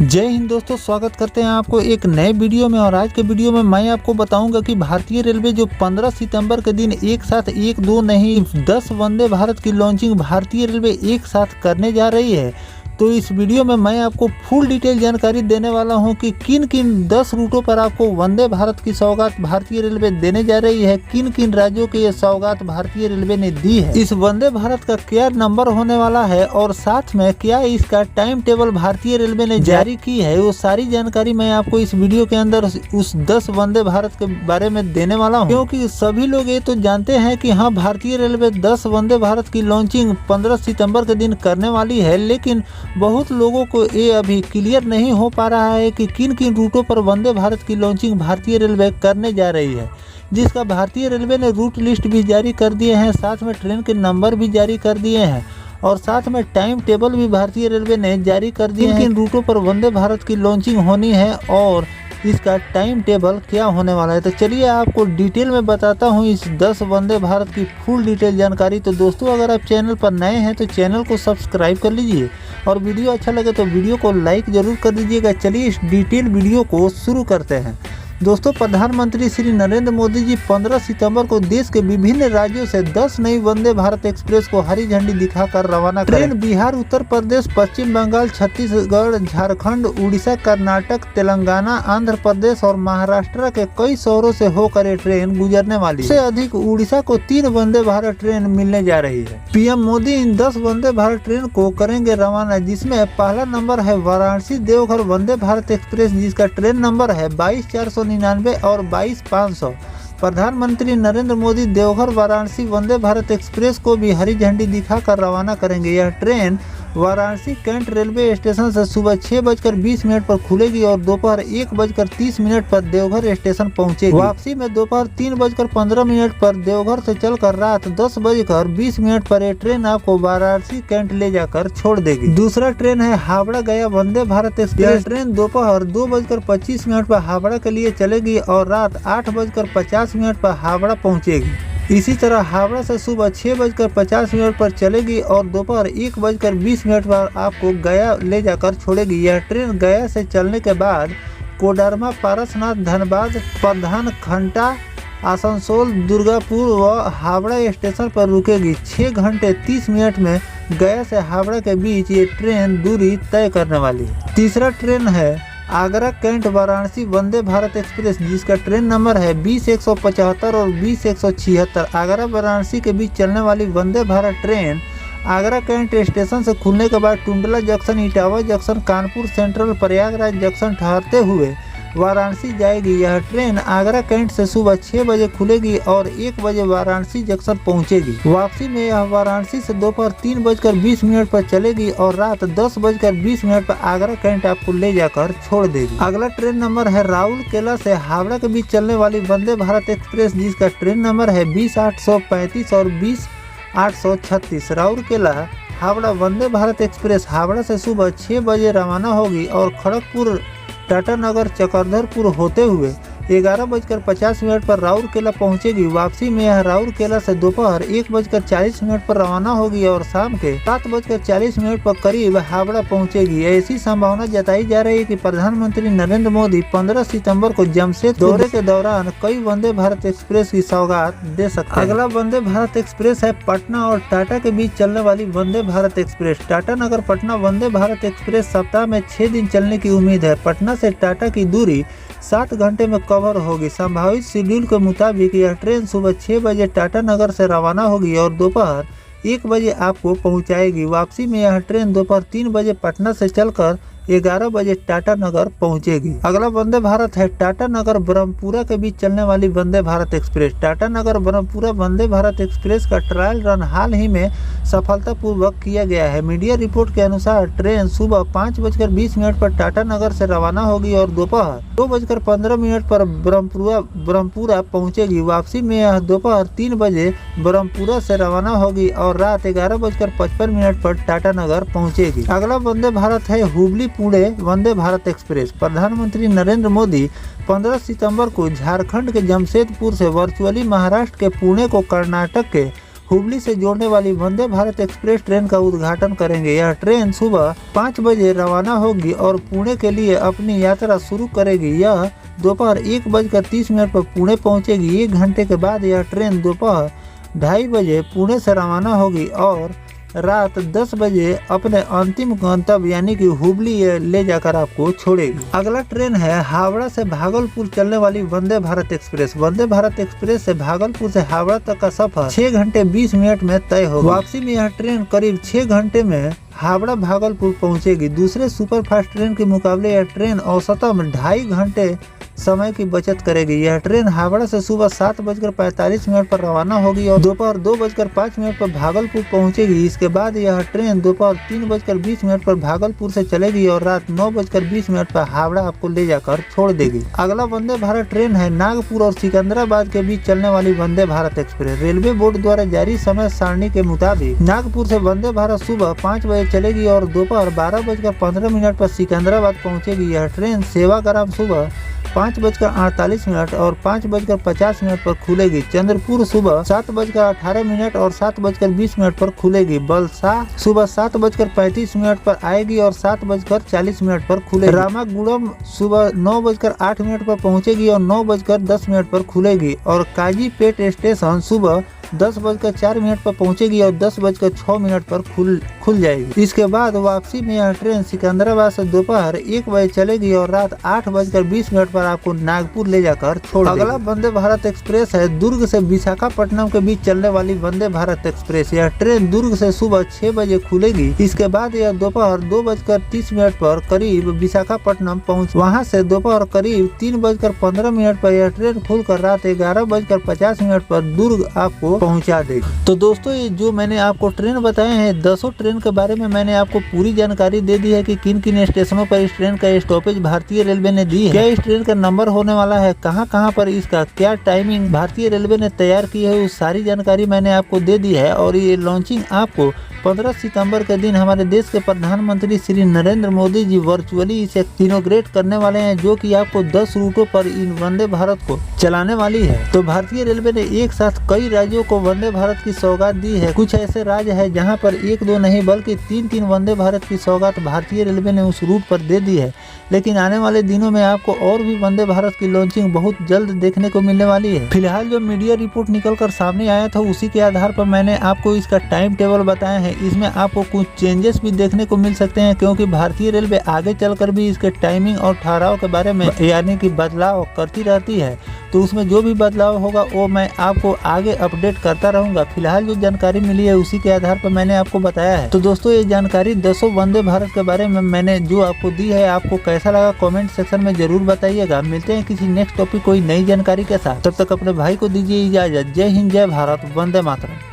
जय हिंद दोस्तों, स्वागत करते हैं आपको एक नए वीडियो में। और आज के वीडियो में मैं आपको बताऊंगा कि भारतीय रेलवे जो 15 सितंबर के दिन एक साथ 1-2 नहीं 10 वंदे भारत की लॉन्चिंग भारतीय रेलवे एक साथ करने जा रही है। तो इस वीडियो में मैं आपको फुल डिटेल जानकारी देने वाला हूं कि किन किन 10 रूटों पर आपको वंदे भारत की सौगात भारतीय रेलवे देने जा रही है, किन किन राज्यों की ये सौगात भारतीय रेलवे ने दी है, इस वंदे भारत का क्या नंबर होने वाला है और साथ में क्या इसका टाइम टेबल भारतीय रेलवे ने जारी की है, वो सारी जानकारी मैं आपको इस वीडियो के अंदर उस 10 वंदे भारत के बारे में देने वाला हूँ। क्योंकि सभी लोग ये तो जानते हैं कि हाँ, भारतीय रेलवे 10 वंदे भारत की लॉन्चिंग 15 सितंबर के दिन करने वाली है, लेकिन बहुत लोगों को ये अभी क्लियर नहीं हो पा रहा है कि किन किन रूटों पर वंदे भारत की लॉन्चिंग भारतीय रेलवे करने जा रही है, जिसका भारतीय रेलवे ने रूट लिस्ट भी जारी कर दिए हैं, साथ में ट्रेन के नंबर भी जारी कर दिए हैं और साथ में टाइम टेबल भी भारतीय रेलवे ने जारी कर दिए हैं। किन रूटों पर वंदे भारत की लॉन्चिंग होनी है और इसका टाइम टेबल क्या होने वाला है, तो चलिए आपको डिटेल में बताता हूँ इस 10 वंदे भारत की फुल डिटेल जानकारी। तो दोस्तों, अगर आप चैनल पर नए हैं तो चैनल को सब्सक्राइब कर लीजिए और वीडियो अच्छा लगे तो वीडियो को लाइक जरूर कर दीजिएगा। चलिए इस डिटेल वीडियो को शुरू करते हैं। दोस्तों, प्रधानमंत्री श्री नरेंद्र मोदी जी 15 सितंबर को देश के विभिन्न राज्यों से 10 नई वंदे भारत एक्सप्रेस को हरी झंडी दिखाकर रवाना करेंगे। ट्रेन बिहार, उत्तर प्रदेश, पश्चिम बंगाल, छत्तीसगढ़, झारखंड, उड़ीसा, कर्नाटक, तेलंगाना, आंध्र प्रदेश और महाराष्ट्र के कई शहरों से होकर ये ट्रेन गुजरने वाली है। सबसे अधिक उड़ीसा को 3 वंदे भारत ट्रेन मिलने जा रही है। पीएम मोदी इन 10 वंदे भारत ट्रेन को करेंगे रवाना, जिसमें पहला नंबर है वाराणसी देवघर वंदे भारत एक्सप्रेस, जिसका ट्रेन नंबर है 22,499 और 22,500। प्रधानमंत्री नरेंद्र मोदी देवघर वाराणसी वंदे भारत एक्सप्रेस को भी हरी झंडी दिखाकर रवाना करेंगे। यह train Varanasi cantt railway station से सुबह 6:20 पर खुलेगी और दोपहर 1:30 पर देवघर स्टेशन पहुंचेगी। वापसी में दोपहर 3:15 पर देवघर से चलकर रात 10:20 पर यह ट्रेन आपको वाराणसी कैंट ले जाकर छोड़ देगी। दूसरा ट्रेन है हावड़ा गया वंदे भारत एक्सप्रेस। ट्रेन दोपहर 2:25 पर हावड़ा के लिए चलेगी और रात 8:50 पर हावड़ा पहुँचेगी। इसी तरह हावड़ा से सुबह 6:50 पर चलेगी और दोपहर 1:20 पर आपको गया ले जाकर छोड़ेगी। यह ट्रेन गया से चलने के बाद कोडरमा, पारसनाथ, धनबाद, प्रधान, खंटा, आसनसोल, दुर्गापुर व हावड़ा स्टेशन पर रुकेगी। 6 घंटे 30 मिनट में गया से हावड़ा के बीच ये ट्रेन दूरी तय करने वाली है। तीसरा ट्रेन है आगरा कैंट वाराणसी वंदे भारत एक्सप्रेस, जिसका ट्रेन नंबर है 20,175 और 20,176। आगरा वाराणसी के बीच चलने वाली Vande Bharat train Agra cantt station से खुलने के बाद Tundla junction, Etawah junction, Kanpur central, Prayagraj junction ठहरते हुए वाराणसी जाएगी। यह ट्रेन आगरा कैंट से सुबह 6 बजे खुलेगी और 1 बजे वाराणसी जंक्शन पहुंचेगी। वापसी में यह वाराणसी से दोपहर 3:20 पर चलेगी और रात 10:20 पर आगरा कैंट आपको ले जाकर छोड़ देगी। अगला ट्रेन नंबर है राउरकेला से हावड़ा के बीच चलने वाली वंदे भारत एक्सप्रेस, जिसका ट्रेन नंबर है 20,835 और 20,836। राउरकेला हावड़ा वंदे भारत एक्सप्रेस हावड़ा से सुबह 6 बजे रवाना होगी और खड़गपुर, टाटानगर, चक्रधरपुर होते हुए 11:50 पर राउरकेला पहुंचेगी। वापसी में यह राउरकेला से दोपहर 1:40 पर रवाना होगी और शाम के 7:40 पर करीब हावड़ा पहुंचेगी। ऐसी संभावना जताई जा रही है कि प्रधानमंत्री नरेंद्र मोदी 15 सितंबर को जमशेदपुर दौरे के दौरान कई वंदे भारत एक्सप्रेस की सौगात दे सकते हैं। अगला वंदे भारत एक्सप्रेस है पटना और टाटा के बीच चलने वाली वंदे भारत एक्सप्रेस। टाटानगर पटना वंदे भारत एक्सप्रेस सप्ताह में 6 दिन चलने की उम्मीद है। पटना से टाटा की दूरी 7 घंटे में कवर होगी। संभावित शेड्यूल के मुताबिक यह ट्रेन सुबह 6 बजे टाटानगर से रवाना होगी और दोपहर 1 बजे आपको पहुंचाएगी। वापसी में यह ट्रेन दोपहर 3 बजे पटना से चलकर 11 बजे टाटानगर पहुंचेगी। अगला वंदे भारत है टाटानगर ब्रह्मपुरा के बीच चलने वाली वंदे भारत एक्सप्रेस। टाटानगर ब्रह्मपुरा वंदे भारत एक्सप्रेस का ट्रायल रन हाल ही में सफलतापूर्वक किया गया है। मीडिया रिपोर्ट के अनुसार ट्रेन सुबह 5:20 पर टाटानगर से रवाना होगी और दोपहर 2:15 पर ब्रह्मपुरा पहुंचेगी। वापसी में यह दोपहर 3 बजे ब्रह्मपुरा से रवाना होगी और रात 11:55 पर टाटानगर पहुंचेगी। अगला वंदे भारत है हुबली पुणे वंदे भारत एक्सप्रेस। प्रधानमंत्री नरेंद्र मोदी 15 सितंबर को झारखंड के जमशेदपुर से वर्चुअली महाराष्ट्र के पुणे को कर्नाटक के हुबली से जोड़ने वाली वंदे भारत एक्सप्रेस ट्रेन का उद्घाटन करेंगे। यह ट्रेन सुबह 5 बजे रवाना होगी और पुणे के लिए अपनी यात्रा शुरू करेगी। यह दोपहर 1:30 पर पुणे पहुंचेगी। 1 घंटे के बाद यह ट्रेन दोपहर 2:30 बजे पुणे से रवाना होगी और रात 10 बजे अपने अंतिम गंतव्य यानी कि हुबली ले जाकर आपको छोड़ेगी। अगला ट्रेन है हावड़ा से भागलपुर चलने वाली वंदे भारत एक्सप्रेस। वंदे भारत एक्सप्रेस से भागलपुर से हावड़ा तक का सफर 6 घंटे 20 मिनट में तय होगा। वापसी में यह ट्रेन करीब 6 घंटे में हावड़ा भागलपुर पहुंचेगी। दूसरे सुपरफास्ट ट्रेन के मुकाबले यह ट्रेन औसतन 2.5 घंटे समय की बचत करेगी। यह ट्रेन हावड़ा से सुबह 7:45 पर रवाना होगी और दोपहर 2:05 पर भागलपुर पहुंचेगी। इसके बाद यह ट्रेन दोपहर 3:20 पर भागलपुर से चलेगी और रात 9:20 पर हावड़ा आपको ले जाकर छोड़ देगी। अगला वंदे भारत ट्रेन है नागपुर और सिकंदराबाद के बीच चलने वाली Vande Bharat express. Railway board द्वारा जारी समय सारणी के मुताबिक नागपुर से वंदे भारत सुबह 5 बजे चलेगी और दोपहर 12:15 पर सिकंदराबाद पहुंचेगी। यह ट्रेन सेवाग्राम सुबह 5:48 और 5:50 पर खुलेगी। चंद्रपुर सुबह 7:18 और 7:20 पर खुलेगी। बलसा सुबह 7:35 पर आएगी और 7:40 पर खुलेगी। रामागुड़म सुबह 9:08 पर पहुंचेगी और 9:10 पर खुलेगी और काजीपेट स्टेशन सुबह 10:04 पर पहुंचेगी और 10:06 पर खुल जाएगी। इसके बाद वापसी में यह ट्रेन सिकंदराबाद से दोपहर 1 बजे चलेगी और रात 8:20 पर आपको नागपुर ले जाकर छोड़ देगी। अगला वंदे भारत एक्सप्रेस है दुर्ग से विशाखापट्टनम के बीच चलने वाली वंदे भारत एक्सप्रेस। यह ट्रेन दुर्ग से सुबह 6 बजे खुलेगी। इसके बाद यह दोपहर 2:30 पर करीब विशाखापट्टनम पहुँच वहाँ से दोपहर करीब 3:15 पर यह ट्रेन खुलकर रात 11:50 पर दुर्ग आपको पहुंचा देगी। तो दोस्तों ये जो मैंने आपको ट्रेन बताए हैं 10 ट्रेन के बारे में मैंने आपको पूरी जानकारी दे दी है कि किन किन स्टेशनों पर इस ट्रेन का स्टॉपेज भारतीय रेलवे ने दी है, क्या इस ट्रेन का नंबर होने वाला है, कहां पर इसका क्या टाइमिंग भारतीय रेलवे ने तैयार की है, उस सारी जानकारी मैंने आपको दे दी है। और ये लॉन्चिंग आपको 15 सितंबर के दिन हमारे देश के प्रधानमंत्री श्री नरेंद्र मोदी जी वर्चुअली इसे इनॉग्रेट करने वाले हैं, जो कि आपको 10 रूटों पर इन वंदे भारत को चलाने वाली है। तो भारतीय रेलवे ने एक साथ कई राज्यों को वंदे भारत की सौगात दी है। कुछ ऐसे राज्य है जहां पर 1-2 नहीं बल्कि 3-3 वंदे भारत की सौगात भारतीय रेलवे ने उस रूट पर दे दी है। लेकिन आने वाले दिनों में आपको और भी वंदे भारत की लॉन्चिंग बहुत जल्द देखने को मिलने वाली है। फिलहाल जो मीडिया रिपोर्ट निकल कर सामने आया था उसी के आधार पर मैंने आपको इसका टाइम टेबल बताया है। इसमें आपको कुछ चेंजेस भी देखने को मिल सकते हैं, क्योंकि भारतीय रेलवे आगे चलकर भी इसके टाइमिंग और ठहराव के बारे में यानी कि बदलाव करती रहती है। तो उसमें जो भी बदलाव होगा वो मैं आपको आगे अपडेट करता रहूंगा। फिलहाल जो जानकारी मिली है उसी के आधार पर मैंने आपको बताया है। तो दोस्तों ये जानकारी 10 वंदे भारत के बारे में मैंने जो आपको दी है, आपको कैसा लगा कमेंट सेक्शन में जरूर बताइएगा। मिलते हैं किसी नेक्स्ट टॉपिक कोई नई जानकारी के साथ, तब तक अपने भाई को दीजिए इजाजत। जय हिंद, जय भारत, वंदे मातरम।